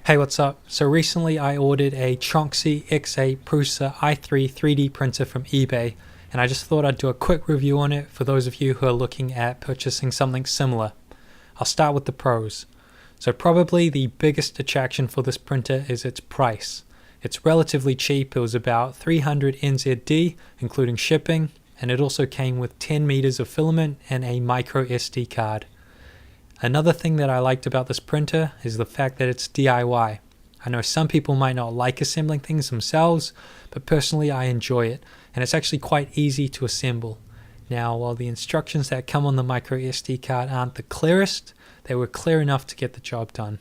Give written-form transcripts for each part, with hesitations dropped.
Hey, what's up? So recently I ordered a Tronxy X8 Prusa i3 3D printer from eBay, and I just thought I'd do a quick review on it for those of you who are looking at purchasing something similar. I'll start with the pros. So probably the biggest attraction for this printer is its price. It's relatively cheap. It was about 300 NZD including shipping, and it also came with 10 meters of filament and a micro SD card. Another thing that I liked about this printer is the fact that it's DIY. I know some people might not like assembling things themselves, but personally I enjoy it, and it's actually quite easy to assemble. Now, while the instructions that come on the micro SD card aren't the clearest, they were clear enough to get the job done.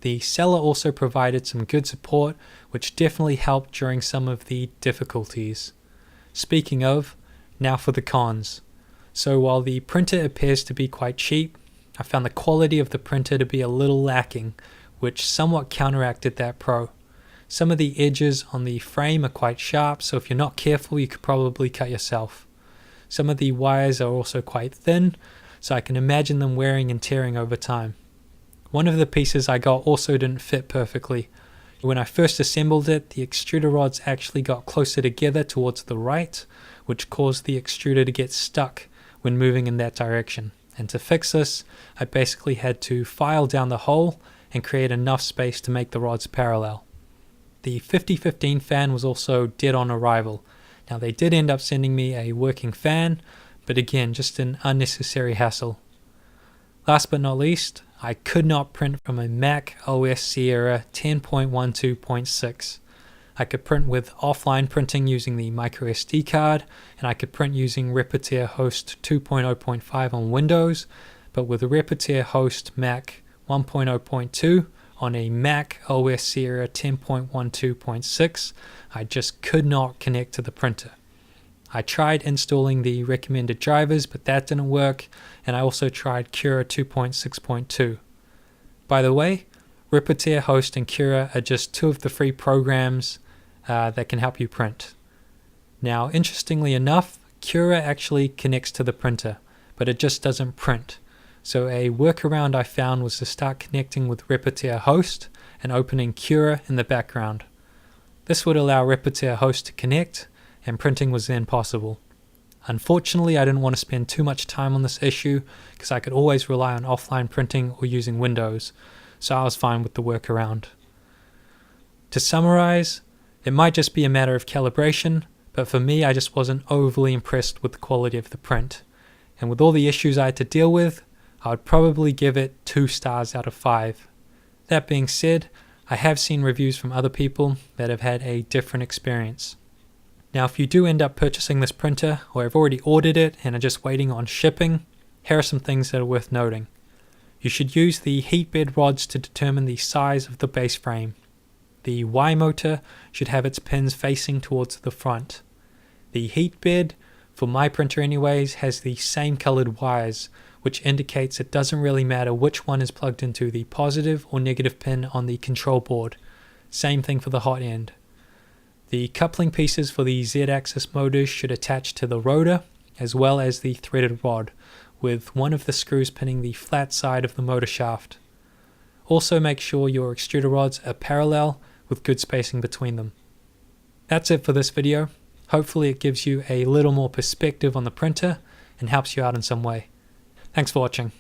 The seller also provided some good support, which definitely helped during some of the difficulties. Speaking of, now for the cons. So while the printer appears to be quite cheap, I found the quality of the printer to be a little lacking, which somewhat counteracted that pro. Some of the edges on the frame are quite sharp, so if you're not careful you could probably cut yourself. Some of the wires are also quite thin, so I can imagine them wearing and tearing over time. One of the pieces I got also didn't fit perfectly. When I first assembled it, the extruder rods actually got closer together towards the right, which caused the extruder to get stuck when moving in that direction. And to fix this, I basically had to file down the hole and create enough space to make the rods parallel. The 5015 fan was also dead on arrival. Now they did end up sending me a working fan, but again, just an unnecessary hassle. Last but not least, I could not print from a Mac OS Sierra 10.12.6. I could print with offline printing using the micro SD card, and I could print using Repetier-Host 2.0.5 on Windows, but with Repetier-Host Mac 1.0.2 on a Mac OS Sierra 10.12.6, I just could not connect to the printer. I tried installing the recommended drivers, but that didn't work, and I also tried Cura 2.6.2. By the way, Repetier-Host and Cura are just two of the free programs that can help you print. Now, interestingly enough, Cura actually connects to the printer, but it just doesn't print. So a workaround I found was to start connecting with Repetier-Host and opening Cura in the background. This would allow Repetier-Host to connect, and printing was then possible. Unfortunately, I didn't want to spend too much time on this issue because I could always rely on offline printing or using Windows, so I was fine with the workaround. To summarize, it might just be a matter of calibration, but for me I just wasn't overly impressed with the quality of the print. And with all the issues I had to deal with, I would probably give it 2 stars out of 5. That being said, I have seen reviews from other people that have had a different experience. Now if you do end up purchasing this printer, or have already ordered it and are just waiting on shipping, here are some things that are worth noting. You should use the heat bed rods to determine the size of the base frame. The Y motor should have its pins facing towards the front. The heat bed, for my printer anyways, has the same colored wires, which indicates it doesn't really matter which one is plugged into the positive or negative pin on the control board. Same thing for the hot end. The coupling pieces for the Z-axis motors should attach to the rotor as well as the threaded rod, with one of the screws pinning the flat side of the motor shaft. Also make sure your extruder rods are parallel with good spacing between them. That's it for this video. Hopefully it gives you a little more perspective on the printer and helps you out in some way. Thanks for watching.